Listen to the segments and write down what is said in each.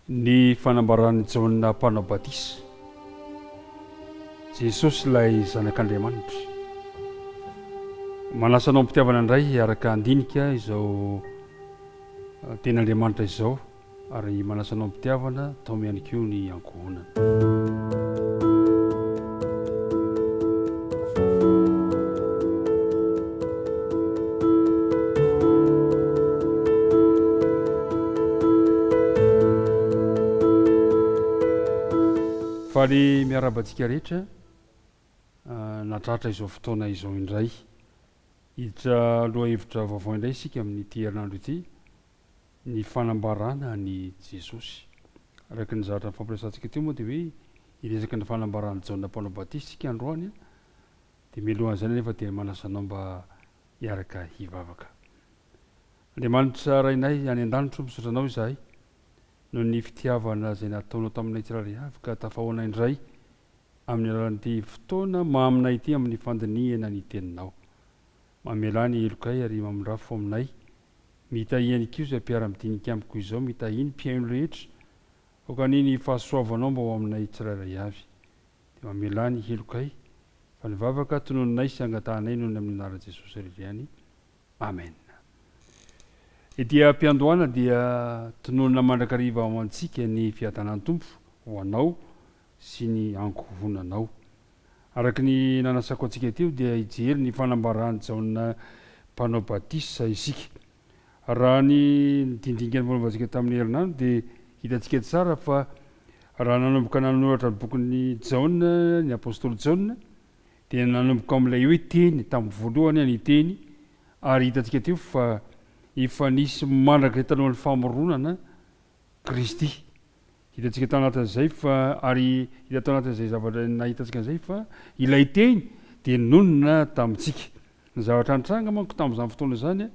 ny fanambaran'ny jaona mpanao batisa jesosy ilay zanak'andriamanitra. Manasanao mpitiavana indray araka andinika izao ten'andriamanitra izao, ary manasanao mpitiavana tao miany koa ny ankohonana. Faly miarabantsika rehetra natratra izao fotoana izao indray, hiditra loha hevitra vaovao indray isika amin'ny ity herinandro ity, ny fanambarana ny Jesosy. Araka ny zavatra ny fampiresantsika teo moa dia hoe hiresaka ny fanambarana Jaona mpanao batisa isika androany, dia mialohan'izany nefa dia manasanao mba hiaraka hivavaka. Andriamanitra rainay any an-danitra misaotra anao izahay noho ny fitiavana izay nataonao taminay tsirairay avy ka tafahoana indray amin'ny alalan'ity fotoana maminay ity amin'ny fandiniana ny teninao. Mamela ny elokay ary mamindrafo aminay, mitahihany koa izay mpiara-midinika amiko izao, mitahiny mpiaino rehetra okaniny fahasoavanao mba ho aminay tsirairay avy. Dia mamela ny elokay fa nivavaka tononinay sy angatanay noho ny amin'ny anara Jesosy ririany. Amen. Dia mpiandohana dia tononina mandrakariva ao antsika ny fiadanan'ny tompo ho anao sy ny ankohonanao. Araka ny nanasako antsika teo dia hijery ny fanambarany Jaona mpanao batisa isika. Raha ny dindingany voalohantsika tamin'ny herinandro dia hitantsika tsara fa raha nanomboka nanoratra ny bokin'ny Jaona, ny apôstôly Jaona, dia nanomboka amin'ilay hoe teny tamin'ny voalohany ny teny, ary hitantsika teo fa efa nisy mandrak'ilay talohan'ny famoronana Kristy. Hitantsika tao anatin'izay fa ary hita tao anatin'izay zavatra nahitantsika izay fa ilay teny dia nonona tamintsika. Ny zavatra nitranga manko tamin'izany fotoana izany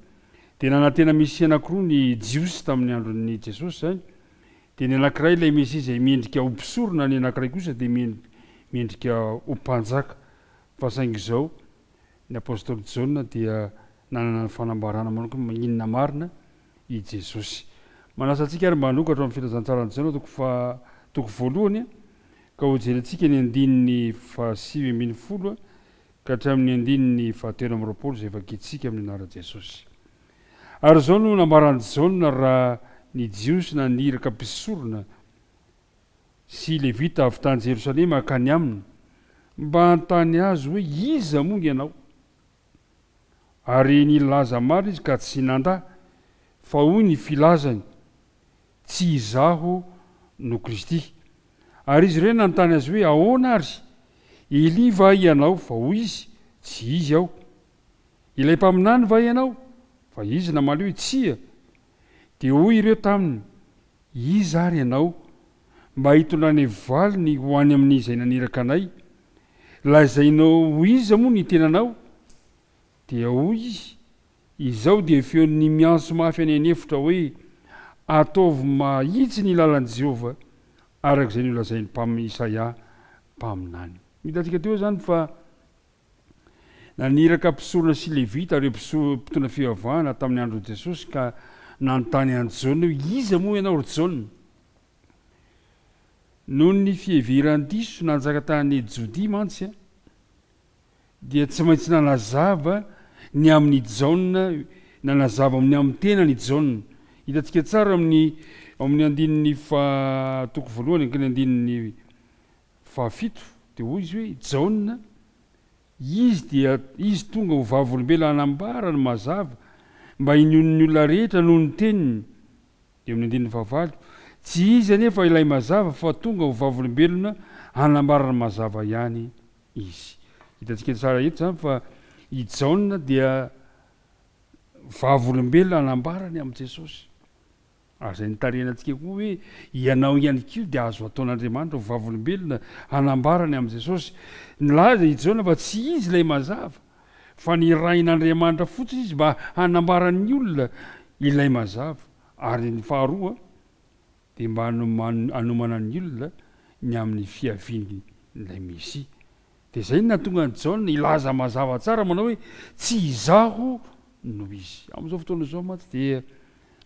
dia nanantena misy anankiroa ny jiosy tamin'ny andron'ny Jesosy zany. Dia ny anankiray ilay misy izay miendrika ho mpisorona, ny anankiray kosa dia miendrika ho mpanjaka. Fa saingy izao ny apôstôly Jaona dia nanana ny fanambarana manoko inona marina i Jesosy. Manasa antsika ary manokatra amin'ny filazantsarany Jaona toko voalohany ka ho jerentsika ny andininy 7:10 ka hatramin'ny andininy 13 izay vakitsika amin'ny anara Jesosy. Ary zao no nambarany Jaona raha ny jiosy na niraka mpisorona sy levita avy tany Jerosalema akany aminy mba hantany azy hoe iza moa ianao. Ary nilaza maro izy ka tsy nanda, fa hoy ny filazany, tsy izaho no Kristy. Ary izy ireo nanontany azy hoe ahoana ary? Elia va ianao? Fa hoy izy, tsy izy aho. Ilay mpaminany va ianao? Fa izy namaly hoe tsia. Dia hoy ireo taminy, iza ary ianao? Mba hitondrany valiny ho any amin'izay naniraka anay. Lazainao ho iza moa ny tenanao? Dia hoy izy, izao dia feon'ny miantso mafy any anefitra hoe ataovy mahitsy ny lalan'i Jehova, arak'izay nolazain'ny Isaia mpaminany. Hitantsika teo zany fa naniraka mpisorona sy levita ireo mpitondra fivavahana tamin'ny andron'i Jesosy ka nanontany an'i Jaona hoe iza moa ianao ry Jaona? Noho ny fiheveran'ny diso nanjaka tany Jodia mantsy dia tsy maintsy nanazava ny amin'ny Jaona, nanazava amin'ny tenany Jaona. Hitantsika tsara amin'ny andininy toko voalohany ka ny andininy 7 dia hoy izy hoe Jaona, izy tonga ho vavolombelona hanambara ny mazava mba hinon'ny olona rehetra noho ny teniny. Dia amin'ny andininy 8, tsy izy anefa ilay mazava fa tonga ho vavolombelona hanambara ny mazava ihany izy. Hitantsika tsara eto zany fa i Jaona dia vavolombelona hanambarany amin'i Jesosy. Ary izay nitarenantsika koa hoe ianao ihany koa dia azo ataon'Andriamanitra ho vavolombelona hanambarany amin'i Jesosy. Nilaza i Jaona fa tsy izy ilay mazava, fa ny rain'Andriamanitra fotsiny izy mba hanambarany olona ilay mazava. Ary ny faharoa dia mba hanomana ny olona ny amin'ny fiaviany ilay Mesia. Dia izay nahatonga ny Jaona ilaza mazava tsara manao hoe tsy izaho no izy. Amin'izao fotoana izao mantsy dia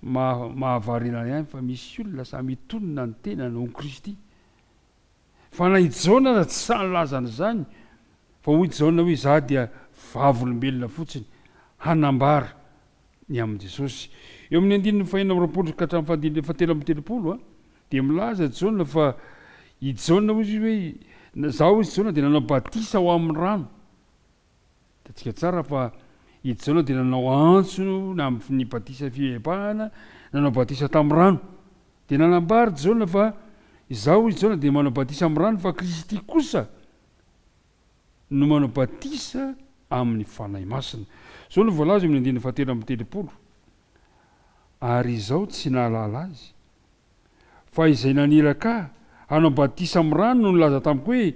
mahavarina ihany fa misy olona samy tonona ny tena no Kristy. Fa na i Jaona tsy sany lazana zany fa hoy Jaona hoe za dia vavolombelona fotsiny hanambara ny amin' Jesosy. Eo amin'ny 9:4 ka hatramin'ny 7:30 dia milaza Jaona fa i Jaona izy hoe zaho izy Jaona dia nanao batisa ho amin'ny rano. Tatsika tsara fa i Jaona dia nanao antso na amin'ny batisa fihebahana, nanao batisa tamin'ny rano. Dia nanambara Jaona fa izaho izy Jaona dia manao batisa amin'ny rano fa Kristy kosa no manao batisa amin'ny fanahy masina. Zao no voalaza amin'ny 9:30. Ary izao tsy nahalala azy fa izay naniraka hanao batisa amin'ny rano no nilaza tamiko hoe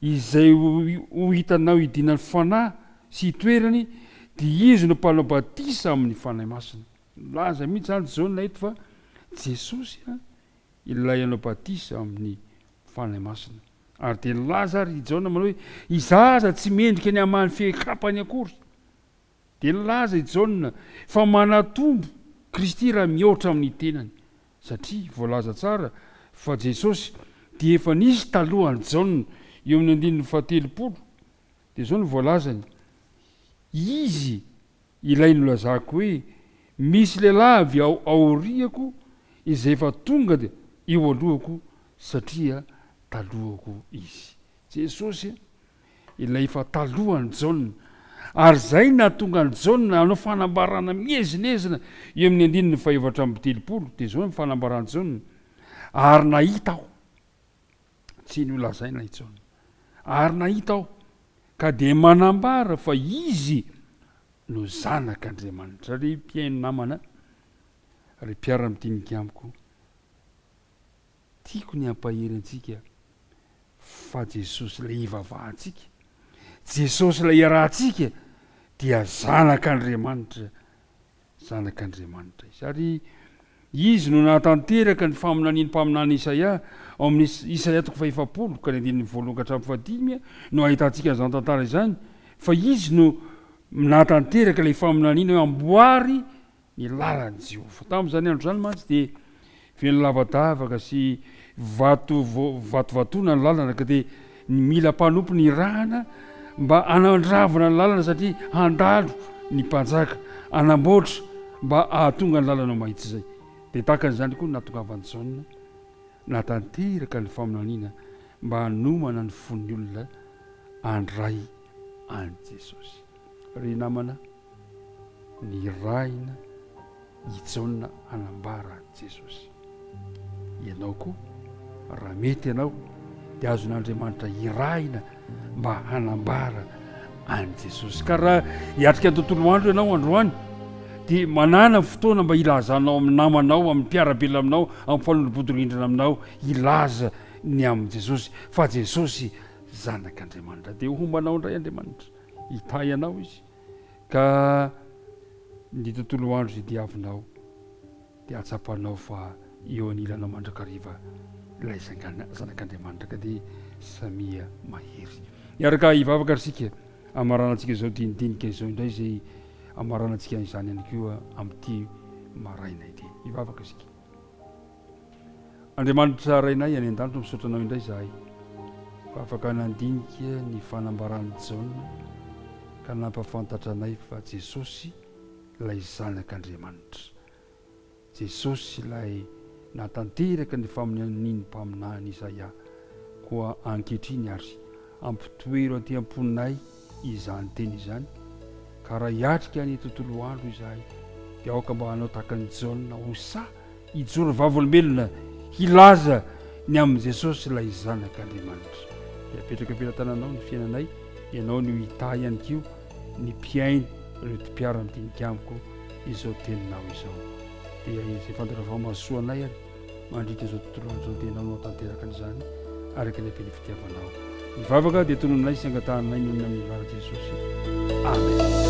izay ho hitanao idinany fanahy sy toerany dia izy no mpanao batisa amin'ny fanahy masina. Laza mihitsy zany Jaona eto fa Jesosy ilay hanao batisa amin'ny fanahy masina. Ary dia nilaza ary Jaona manao hoe izaza tsy mendrika ny hamany fihakapany akory. Dia nilaza i Jaona fa manatombo Kristy raha mihoatra amin'ny tenany satria voalaza tsara fa Jesosy dia efa nisy talohany Jaona eo amin'ny 9:30. Dia zao no voalazany izy ilay nolazako hoe misy lehilahy avy aoriako izay efa tonga dia eo alohako satria talohako izy. Jesosy ilay efa talohany Jaona ary zay nahatonga ny Jaona hanao fanambarana miezinezina eo amin'ny 4:30. Dia zao ny fanambarany Jaona ary nahita aho tsy ny olazaina i Jaona ary nahita aho ka dia manambara fa izy no zanak'Andriamanitra. Ry mpiaino namana, ry mpiara-midinika amiko, tiako ny hampahery antsika fa Jesosy ilay ivavahantsika, Jesosy ilay iarahantsika dia zanak'Andriamanitra, zanak'Andriamanitra izy. Ary izy no nahatanteraka ny faminaniany mpaminany Isaia ao amin'ny Isaia 40 ka ny 1:1-5 no ahitantsika izany tantara izany fa izy no nahatanteraka ilay faminaniana hoe amboary ny lalan'i Jehovah. Tamin'izany andro zany mantsy dia feno lavadavaka sy vatovatona ny lalana ka dia mila mpanompo ny rahana mba hanandravana ny lalana satria handalo ny mpanjaka hanamboatra mba ahatonga ny lalana mahitsy izay. Dia tahakan'izany koa nahatongavany Jaona nahatanteraka ny faminaniana mba hanomana ny fon'ny olona handray any Jesosy. Ry namana, ny raina i Jaona hanambara Jesosy. Ianao koa raha mety ianao dia azon'Andriamanitra iraina mba hanambara any Jesosy. Ka raha hiatrika ny tontolo andro ianao androany dia manana fotoana mba ilazanao amin'ny namanao, amin'ny mpiarabelona aminao, amin'ny mifanolim-bodirindrina aminao, ilaza ny amin' Jesosy fa Jesosy zanak'Andriamanitra. Dia hombanao indray Andriamanitra hitay anao izy ka ny tontolo andro izay diavinao dia atsapanao fa eo anilanao mandrakariva ilay zanak'Andriamanitra ka dia samia mahery. Iaraka hivavaka isika amaranantsika izao dinidinika izao indray izay amaranantsika izany ihany koa amin'ity maraina ity. Hivavaka isika. Andriamanitra rainay any an-danitra misotranao indray izahay fa afaka nandinika ny fanambarany Jaona ka nampafantatra anay fa Jesosy ilay zanak'Andriamanitra, Jesosy ilay nahatanteraka ny faminaniany mpaminany Isaia koa ankehitriny ary ampitoero aty am-poninay izany teny izany ka raha hiatrika ny tontolo andro izahay dia aoka mba hanao tahaka ny Jaona hosa hijoro vavolombelona hilaza ny amin' Jesosy ilay zanak'Andriamanitra. Dia apetraka tananao ny fiainanay, ianao no hita ihany koa ny mpiaino ireo mpiara-midinika amiko izao teninao izao. Dia izay fantatra famasoanay ary mandritra izao tontolo andro izao tenao no tanteraka an'izany araka ny ampiny fitiavanao. Mivavaka dia tonononay sy angatananay nohona mivara Jesosy. Amen.